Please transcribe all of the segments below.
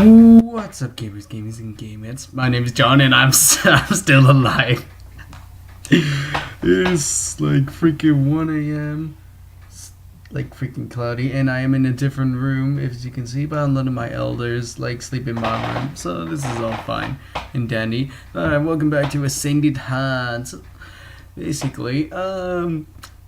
What's up, gamers and gamettes? My name is John, and I'm still alive. It's like freaking 1 a.m. It's like freaking cloudy, and I am in a different room, as you can see. But none of my elders like sleep in my room, so this is all fine and dandy. Alright, welcome back to Ascendant. So basically,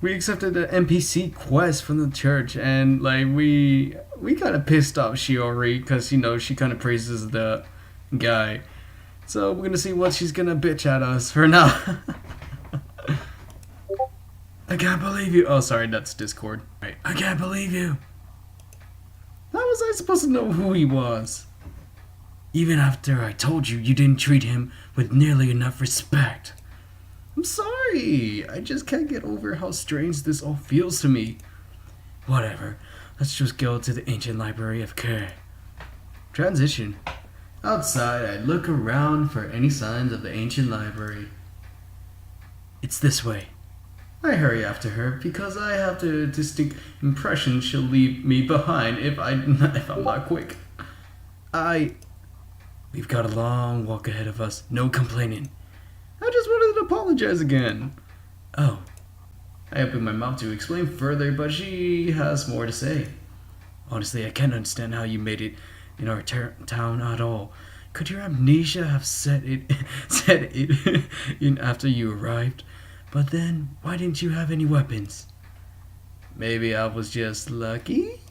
we accepted an NPC quest from the church, and like we kind of pissed off Shiori because she kind of praises the guy. So we're gonna see what she's gonna bitch at us for now. I can't believe you. Oh, sorry, that's Discord. Right. I can't believe you. How was I supposed to know who he was? Even after I told you, you didn't treat him with nearly enough respect. I'm sorry. I just can't get over how strange this all feels to me. Whatever. Let's just go to the ancient library of Kerr. Transition. Outside, I look around for any signs of the ancient library. It's this way. I hurry after her because I have the distinct impression she'll leave me behind if I'm not quick. We've got a long walk ahead of us. No complaining. I just wanted to apologize again. Oh. I open my mouth to explain further, but she has more to say. Honestly, I can't understand how you made it in our town at all. Could your amnesia have set it in after you arrived? But then, why didn't you have any weapons? Maybe I was just lucky?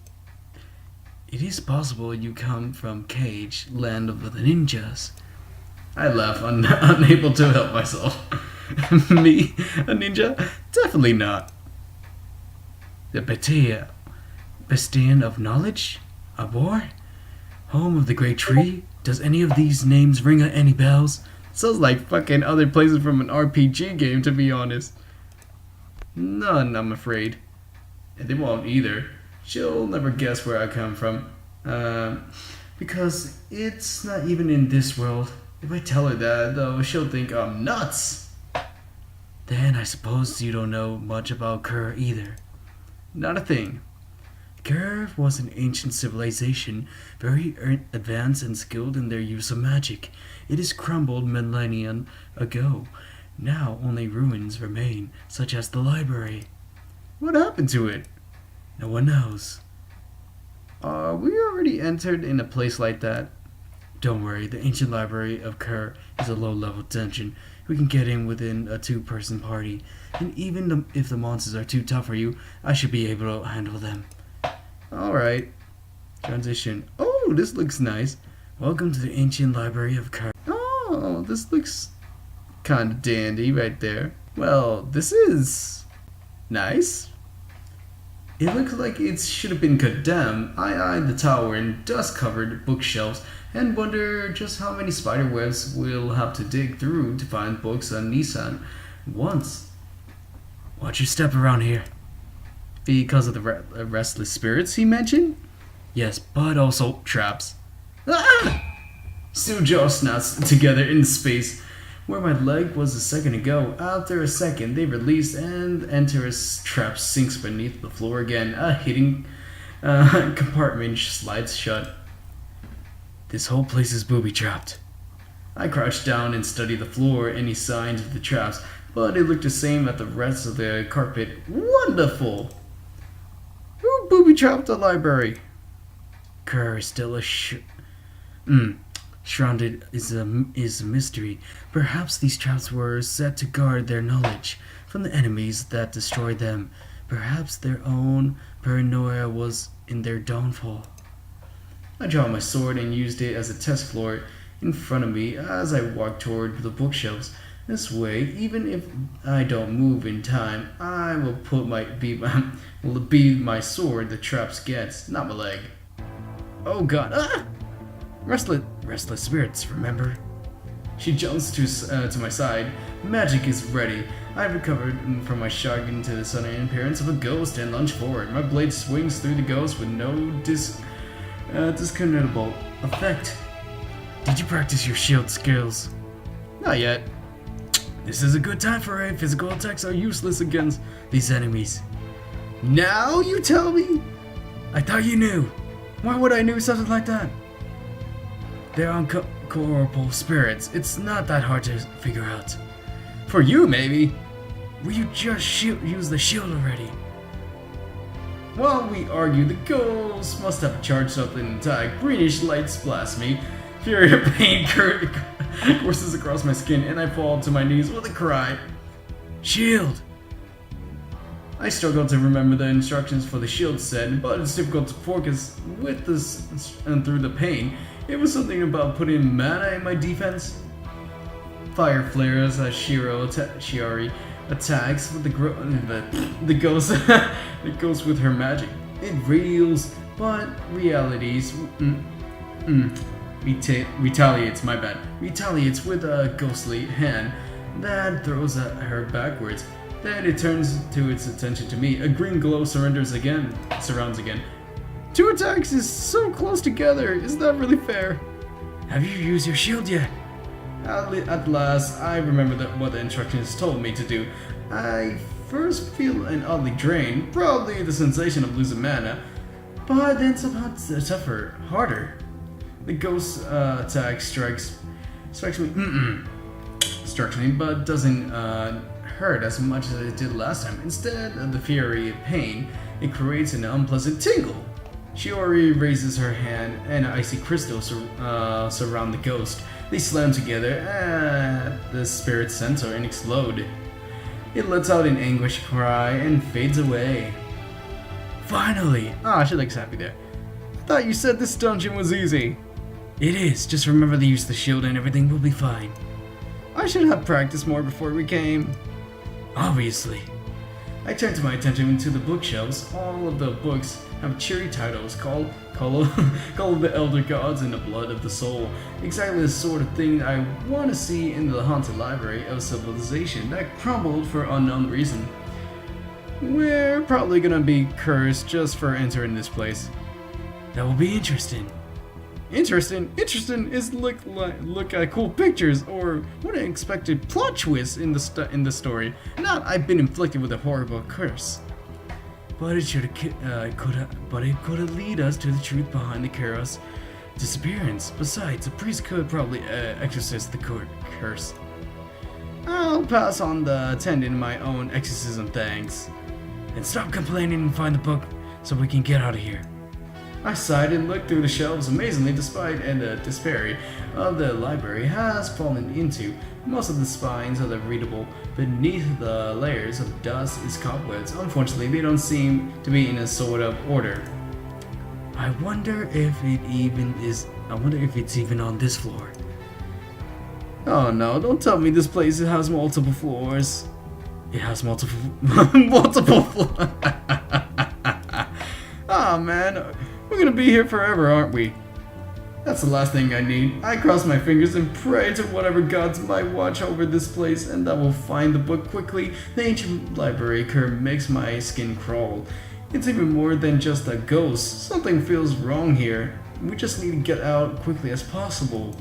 It is possible you come from Cage, land of the ninjas. I laugh, unable to help myself. Me? A ninja? Definitely not. The Bastion of Knowledge? A war? Home of the Great Tree? Does any of these names ring any bells? Sounds like fucking other places from an RPG game, to be honest. None, I'm afraid. And they won't either. She'll never guess where I come from. Because it's not even in this world. If I tell her that, though, she'll think I'm nuts. Then I suppose you don't know much about Kerr either. Not a thing. Kerr was an ancient civilization, very advanced and skilled in their use of magic. It has crumbled millennia ago. Now only ruins remain, such as the library. What happened to it? No one knows. We already entered in a place like that. Don't worry, the ancient library of Kerr is a low-level dungeon. We can get in within a two-person party, and even if the monsters are too tough for you, I should be able to handle them. Alright. Transition. Oh, this looks nice. Welcome to the ancient library of Kerr. Oh, this looks kind of dandy right there. Well, this is nice. It looks like it should have been condemned. I eyed the tower and dust-covered bookshelves and wonder just how many spider webs we'll have to dig through to find books on Nissan once. Watch your step around here. Because of the restless spirits he mentioned? Yes, but also traps. Ah! Two jaws snaps together in space where my leg was a second ago. After a second, they release and enter a trap sinks beneath the floor again. A hidden compartment slides shut. This whole place is booby-trapped. I crouched down and studied the floor, any signs of the traps, but it looked the same as the rest of the carpet. Wonderful! Who booby-trapped the library? Kerr is still shrouded is a mystery. Perhaps these traps were set to guard their knowledge from the enemies that destroyed them. Perhaps their own paranoia was in their downfall. I drew my sword and used it as a test floor in front of me as I walked toward the bookshelves. This way, even if I don't move in time, I will be my sword the traps gets, not my leg. Oh god! Ah! Restless spirits, remember? She jumps to my side. Magic is ready. I recovered from my shock into the sudden appearance of a ghost and lunge forward. My blade swings through the ghost with no discernible effect. Did you practice your shield skills? Not yet. This is a good time for it. Physical attacks are useless against these enemies. Now you tell me? I thought you knew. Why would I know something like that? They're uncorporeal spirits. It's not that hard to figure out. For you, maybe. Will you just use the shield already? While we argue, the ghost must have charged up an attack. Greenish lights blast me. Fury of pain courses across my skin, and I fall to my knees with a cry. Shield! I struggle to remember the instructions for the shield set, but it's difficult to focus with this and through the pain. It was something about putting mana in my defense. Fire flares as Shiori attacks with the ghost the ghost with her magic. It reels, but retaliates. My bad. Retaliates with a ghostly hand that throws her backwards. Then it turns to its attention to me. A green glow surrounds again. 2 attacks is so close together. Is that really fair? Have you used your shield yet? At last, I remember what the instructions told me to do. I first feel an oddly drained, probably the sensation of losing mana, but then somehow tougher, harder. The ghost attack strikes me, but doesn't hurt as much as it did last time. Instead of the fury of pain, it creates an unpleasant tingle. Shiori raises her hand, and icy crystals surround the ghost. They slam together at the spirit's center and explode. It lets out an anguished cry and fades away. Finally! Ah, she looks happy there. I thought you said this dungeon was easy. It is. Just remember to use the shield and everything will be fine. I should have practiced more before we came. Obviously. I turned my attention to the bookshelves. All of the books have cheery titles called Call of the Elder Gods and the Blood of the Soul. Exactly the sort of thing I want to see in the haunted library of civilization that crumbled for unknown reason. We're probably gonna be cursed just for entering this place. That will be interesting. Interesting is look at cool pictures or what an expected plot twist in the story. Not I've been inflicted with a horrible curse. But it could lead us to the truth behind the Kairos disappearance. Besides, a priest could probably exorcise the curse. I'll pass on the attending my own exorcism, thanks. And stop complaining and find the book so we can get out of here. I sighed and looked through the shelves. Amazingly, despite the disparity of the library has fallen into, most of the spines are readable. Beneath the layers of dust is cobwebs. Unfortunately, they don't seem to be in a sort of order. I wonder if it's even on this floor. Oh no, don't tell me this place has multiple floors. It has multiple floors. Ah man. We're gonna be here forever, aren't we? That's the last thing I need. I cross my fingers and pray to whatever gods might watch over this place and that will find the book quickly. The ancient library curve makes my skin crawl. It's even more than just a ghost. Something feels wrong here. We just need to get out quickly as possible.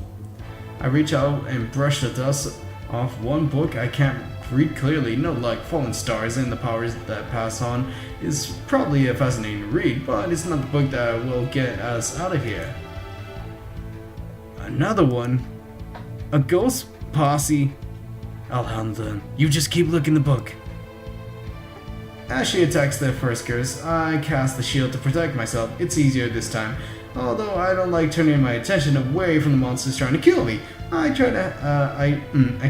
I reach out and brush the dust off one book I can't read clearly. No luck. Fallen Stars and the Powers That Pass On is probably a fascinating read, but it's not the book that will get us out of here. Another one. A ghost posse. I'll handle them. You just keep looking the book. As she attacks the first curse, I cast the shield to protect myself. It's easier this time. Although I don't like turning my attention away from the monsters trying to kill me. I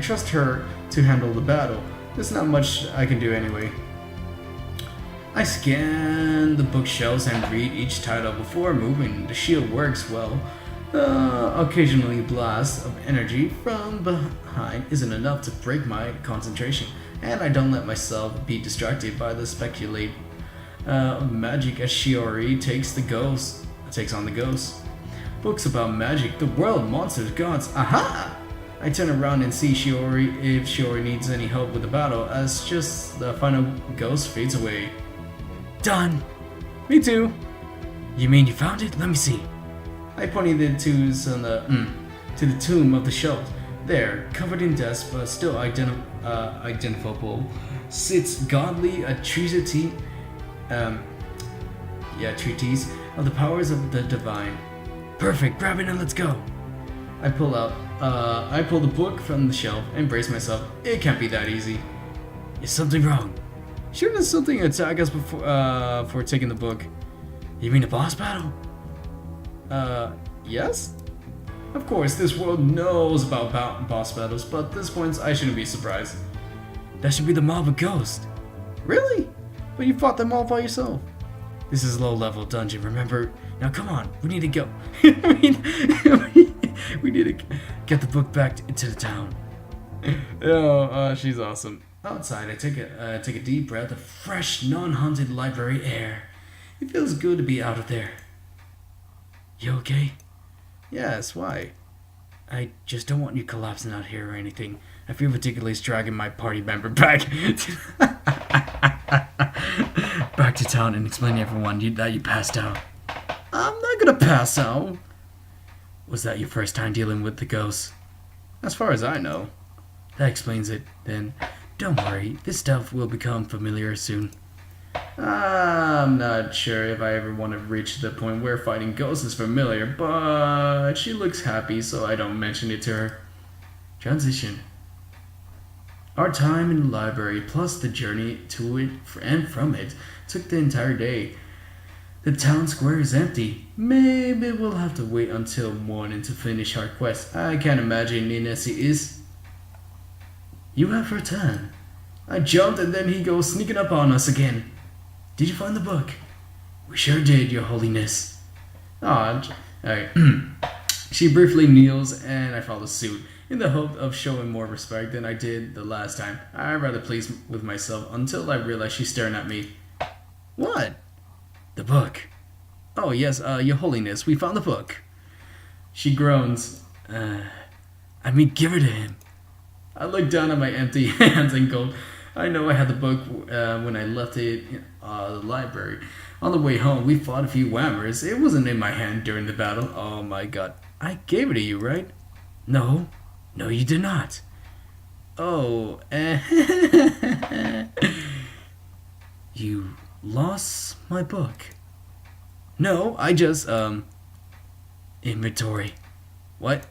trust her to handle the battle. There's not much I can do anyway. I scan the bookshelves and read each title before moving. The shield works well. Occasionally a blast of energy from behind isn't enough to break my concentration, and I don't let myself be distracted by the speculate of magic as Shiori takes on the ghost. Books about magic, the world, monsters, gods. Aha! I turn around and see Shiori if Shiori needs any help with the battle as just the final ghost fades away. Done! Me too! You mean you found it? Let me see. I pointed to the tomb of the shelf. There, covered in dust but still identifiable, sits godly a treatise of the powers of the divine. Perfect, grab it and let's go. I pull the book from the shelf and brace myself. It can't be that easy. Is something wrong? Shouldn't something attack us before taking the book? You mean a boss battle? Yes? Of course, this world knows about boss battles, but at this point, I shouldn't be surprised. That should be the mob of ghosts. Really? But you fought them all by yourself. This is a low-level dungeon, remember? Now come on, we need to go. we need to get the book back into the town. She's awesome. Outside, I take a deep breath of fresh, non-haunted library air. It feels good to be out of there. You okay? Yes, why? I just don't want you collapsing out here or anything. I feel ridiculous dragging my party member back to town and explaining to everyone that you passed out. I'm not gonna pass out. Was that your first time dealing with the ghosts? As far as I know. That explains it, then. Don't worry, this stuff will become familiar soon. I'm not sure if I ever want to reach the point where fighting ghosts is familiar, but she looks happy, so I don't mention it to her. Transition. Our time in the library, plus the journey to it and from it, took the entire day. The town square is empty. Maybe we'll have to wait until morning to finish our quest. I can't imagine Nessie is. You have her turn. I jumped and then he goes sneaking up on us again. Did you find the book? We sure did, Your Holiness. Alright. She briefly kneels and I follow suit, in the hope of showing more respect than I did the last time. I'm rather pleased with myself until I realize she's staring at me. What? The book. Oh yes, Your Holiness, we found the book. She groans. Give it to him. I look down at my empty hands and go, I know I had the book when I left it in the library. On the way home, we fought a few whammers. It wasn't in my hand during the battle. Oh my god. I gave it to you, right? No. No, you did not. Oh, You lost my book. No, I just, Inventory. What?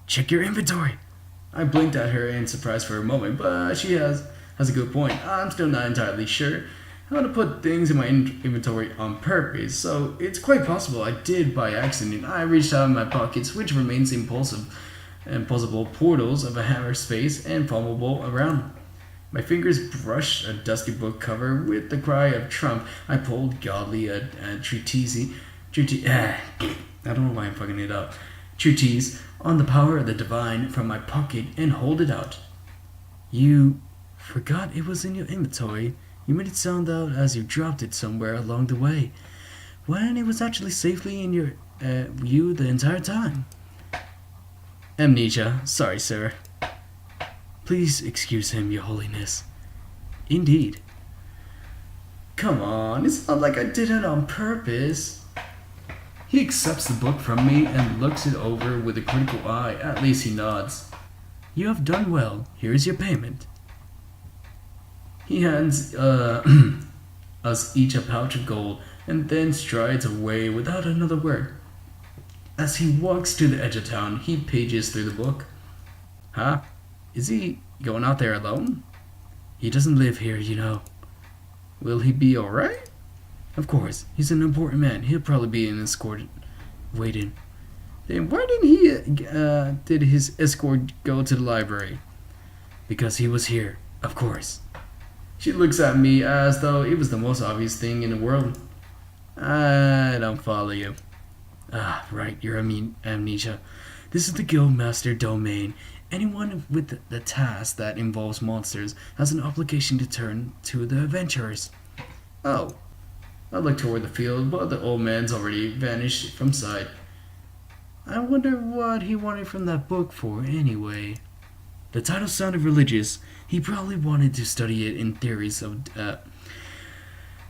Check your inventory. I blinked at her in surprise for a moment, but she has a good point. I'm still not entirely sure how to put things in my inventory on purpose, so it's quite possible I did by accident. I reached out in my pockets, which remains impossible portals of a hammer space and fumblable around. My fingers brushed a dusty book cover with the cry of Trump. I pulled godly a treatise. I don't know why I'm fucking it up. Treatise on the power of the divine from my pocket and hold it out. You forgot it was in your inventory. You made it sound out as you dropped it somewhere along the way, when it was actually safely in your you the entire time. Amnesia. Sorry, sir. Please excuse him, Your Holiness. Indeed. Come on, it's not like I did it on purpose. He accepts the book from me and looks it over with a critical eye. At least he nods. You have done well. Here is your payment. He hands us each a pouch of gold and then strides away without another word. As he walks to the edge of town, he pages through the book. Huh? Is he going out there alone? He doesn't live here, you know. Will he be alright? Of course, he's an important man. He'll probably be an escort waiting. Then why did his escort go to the library? Because he was here, of course. She looks at me as though it was the most obvious thing in the world. I don't follow you. Ah, right, you're amnesia. This is the Guildmaster domain. Anyone with the task that involves monsters has an obligation to turn to the adventurers. Oh. I look toward the field, but the old man's already vanished from sight. I wonder what he wanted from that book for, anyway. The title sounded religious. He probably wanted to study it in theories of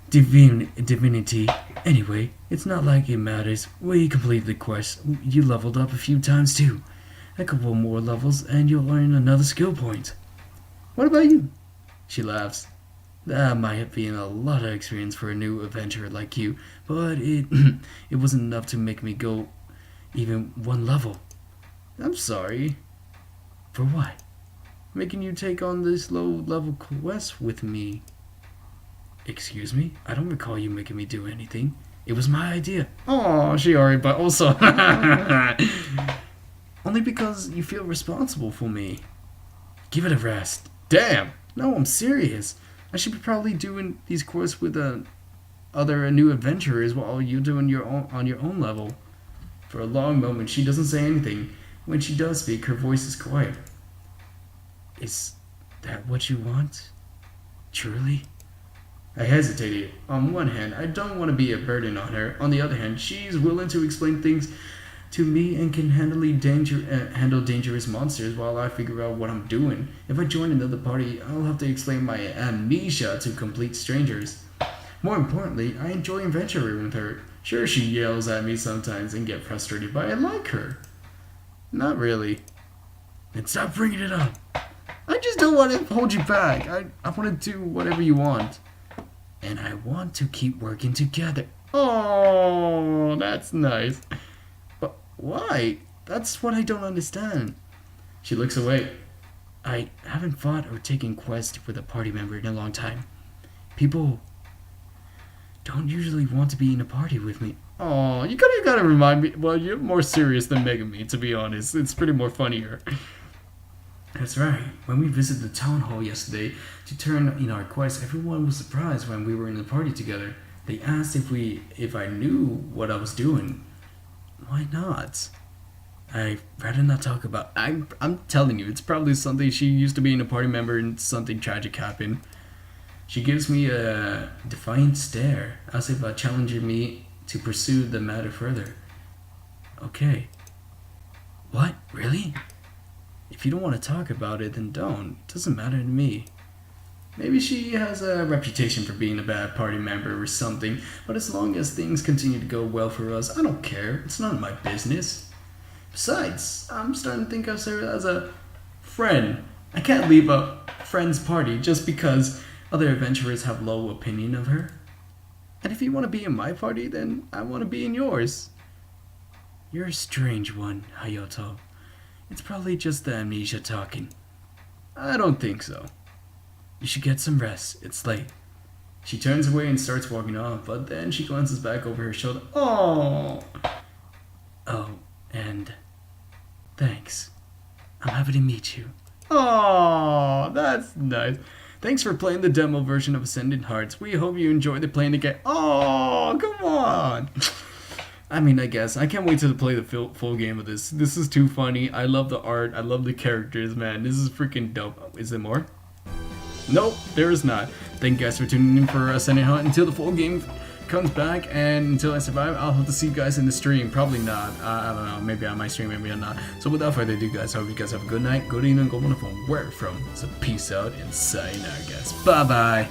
divinity. Anyway, it's not like it matters. We completed the quest. You leveled up a few times too. A couple more levels and you'll earn another skill point. What about you? She laughs. That might have been a lot of experience for a new adventurer like you, but it wasn't enough to make me go even one level. I'm sorry. For what? Making you take on this low-level quest with me. Excuse me? I don't recall you making me do anything. It was my idea. Oh, Shiori, but also... Only because you feel responsible for me. Give it a rest. Damn! No, I'm serious. I should be probably doing these quests with other new adventurers while you're doing on your own level. For a long moment, she doesn't say anything. When she does speak, her voice is quiet. Is that what you want? Truly? I hesitated. On one hand, I don't want to be a burden on her. On the other hand, she's willing to explain things to me and can handle dangerous monsters while I figure out what I'm doing. If I join another party, I'll have to explain my amnesia to complete strangers. More importantly, I enjoy adventuring with her. Sure, she yells at me sometimes and get frustrated, but I like her. Not really. And stop bringing it up. I just don't want to hold you back. I want to do whatever you want. And I want to keep working together. Oh, that's nice. But why? That's what I don't understand. She looks away. I haven't fought or taken quests with a party member in a long time. People don't usually want to be in a party with me. Oh, you gotta remind me. Well, you're more serious than Megami, to be honest. It's pretty more funnier. That's right. When we visited the town hall yesterday to turn in our quest, everyone was surprised when we were in the party together. They asked if I knew what I was doing. Why not? I'd rather not talk about. I'm telling you, it's probably something she used to be in a party member and something tragic happened. She gives me a defiant stare, as if challenging me to pursue the matter further. Okay. What? Really? If you don't want to talk about it, then don't. It doesn't matter to me. Maybe she has a reputation for being a bad party member or something, but as long as things continue to go well for us, I don't care. It's none of my business. Besides, I'm starting to think of her as a friend. I can't leave a friend's party just because other adventurers have low opinion of her. And if you want to be in my party, then I want to be in yours. You're a strange one, Hayato. It's probably just the amnesia talking. I don't think so. You should get some rest. It's late. She turns away and starts walking off, but then she glances back over her shoulder. Oh, and thanks. I'm happy to meet you. Oh, that's nice. Thanks for playing the demo version of Ascendant Hearts. We hope you enjoyed playing the game. Oh, come on. I mean, I guess. I can't wait to play the full game of this. This is too funny. I love the art. I love the characters, man. This is freaking dope. Is there more? Nope, there is not. Thank you guys for tuning in for Ascendant Hunt until the full game comes back, and until I survive, I'll have to see you guys in the stream. Probably not. I don't know. Maybe I might stream, maybe I'm not. So without further ado, guys, I hope you guys have a good night, good evening, good wonderful, where from. So peace out and sayonara, guys. Bye-bye.